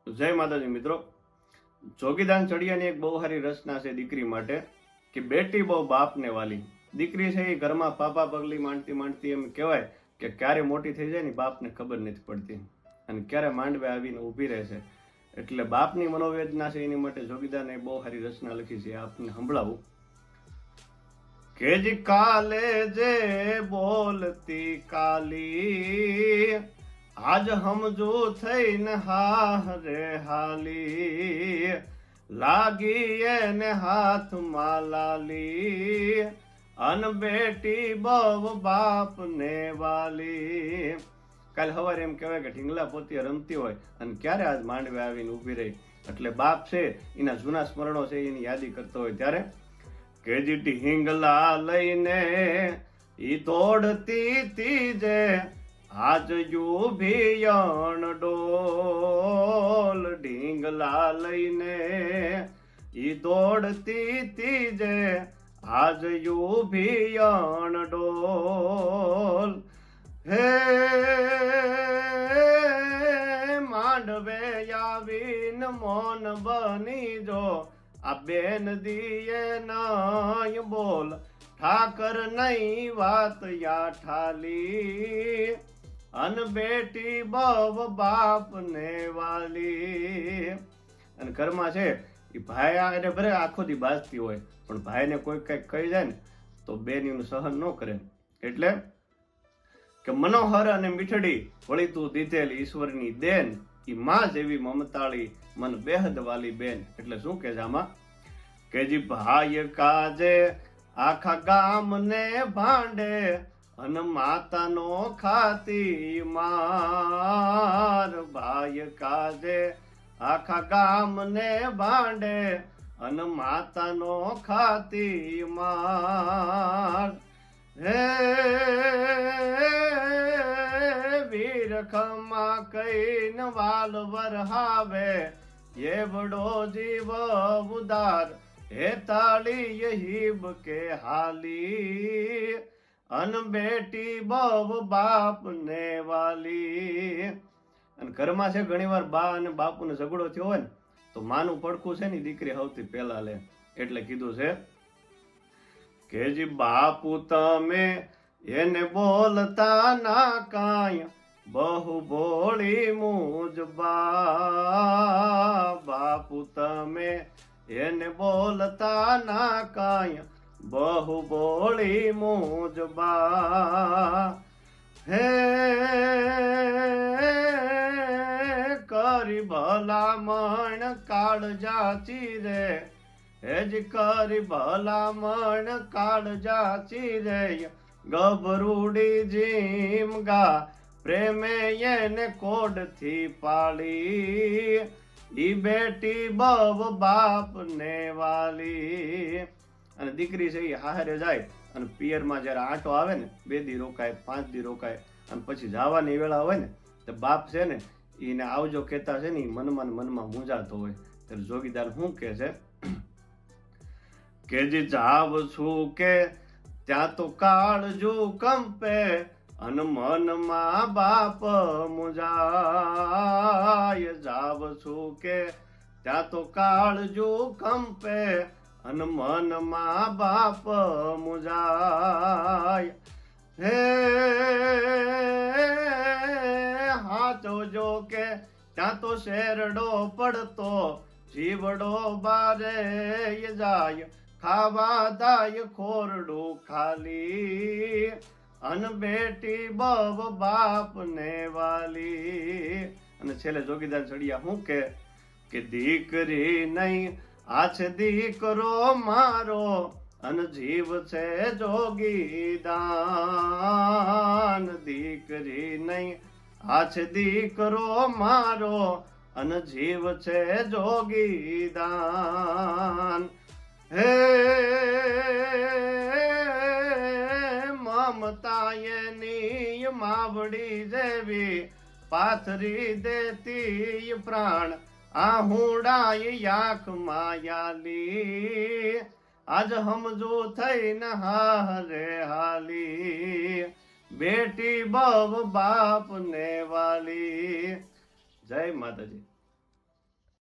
જય માતાજી મિત્રો, જોગીદાન ચડિયાની એક બહુ સારી રચના છે દીકરી માટે કે બેટી બહુ બાપને વાલી. દીકરી છે એ ઘરમાં પાપા પગલી માંડતી માંડતી એમ કહેવાય કે ક્યારે મોટી થઈ જાય ને બાપને ખબર નથી પડતી અને ક્યારે માંડવે આવીને ઊભી રહે છે. એટલે બાપની મનોવેદના છે એની માટે જોગીદાને બહુ સારી રચના લખી છે, આપને સંભળાવું. કે જી કાલે જે બોલતી કાલી આજ સમજુ થઈને હારે હાલી લાગી એને હાથમાં લાલી અન બેટી બહુ બાપ ને વાલી. કાલે સવારે એમ કહેવાય કે ઢીંગલા પોતી રમતી હોય અને ક્યારે આજ માંડવે આવીને ઊભી રહી. એટલે બાપ છે એના જૂના સ્મરણો છે એની યાદી કરતો હોય ત્યારે કે જી ઢીંગલા લઈને ઈ દોડતી તીજે આજ યુભિયણ ડોલ. ઢીંગલા લઈને ઈ દોડતી તીજે આજ યુભિયણ ડોલ. હે માંડવે આવીન મોન બની જો આ બેન દીએ નય બોલ ઠાકર નહીં વાત યા ઠાલી અન બેટી બહુ બાપ ને વાલી. અને ઘરમાં છે એ ભાઈ એને ભરે આખો દી બાજતી હોય પણ ભાઈને કોઈ કઈક કહી જાય ને તો બેન એનું સહન ન કરે. એટલે કે મનોહર અને મીઠડી વળી તું દીધેલી ઈશ્વરની દેન ઈ માં જેવી મમતાળી મન બેહદ વાલી બેન. એટલે શું કે છે આમાં કે જી ભાઈ કાજે આખા ગામને ભાંડે અન માતાનો ખાતી માર. ભાઈ કાજે આખા ગામને ભાંડે અન માતાનો ખાતી માર. હે વીરખમાં કઈન વાલ વરહાવે એવડો જીવ ઉદાર હે તાળી હિબ કે હાલી અન બેટી બહુ બાપ ને વાલી. અને ઘરમાં છે ઘણી વાર બા અને બાપુને ઝઘડો થયો હોય ને તો માનું પડખું છે ને દીકરી સૌથી પહેલા લે. એટલે કીધું છે કે જી બાપુ તમે એને બોલતા ના કાંઈ બહુ ભોળી મુજબા. બાપુ તમે એને બોલતા ના કાંઈ બહુ બોળી મુજબા. હે કરી ભલામણ કાળ જાચી રે હેજ કરી ભલામણ કાળ જાચી રે ગભરૂડી જીમ ગા પ્રેમે એને કોડથી પાળી ઈ બેટી બહુ બાપ ને વાલી. અને દીકરી છે એ હારે જાય અને પિયરમાં જયારે આંટો આવે ને 2 દી રોકાય 5 દી રોકાય અને પછી જવાની વેળા હોય ને તો બાપ છે ને એને આવજો કહેતા છે ને મનમાં મૂંઝાતો હોય. ત્યારે જોગીદાર શું કે છે કે જે જાવ છું કે ત્યાં તો કાળજુ કંપે અન મનમાં બાપ મુજાય. જાવ છું કે ત્યાં તો કાળજુ કંપે અન મનમાં બાપ મુજાય. હે હાચો જો કે ત્યાં તો શેરડો પડતો જીવડો બારે જાય ખાવા દાય ખોરડું ખાલી અન બેટી બહુ બાપ ને વાલી. અને છેલ્લે જોગીદાર ચડિયા શું કે દીકરી નહીં આ છે દીકરો મારો અન જીવ છે જોગીદાન. દીકરી નહીં આ છે દીકરો મારો અન જીવ છે જોગીદાન. હે મમતા એની માવડી જેવી પાથરી દેતી પ્રાણ આહુડાય યાક માયાલી આજ સમજો થઈને હારે હાલી બેટી બહુ બાપ ને વાલી. જય માતાજી.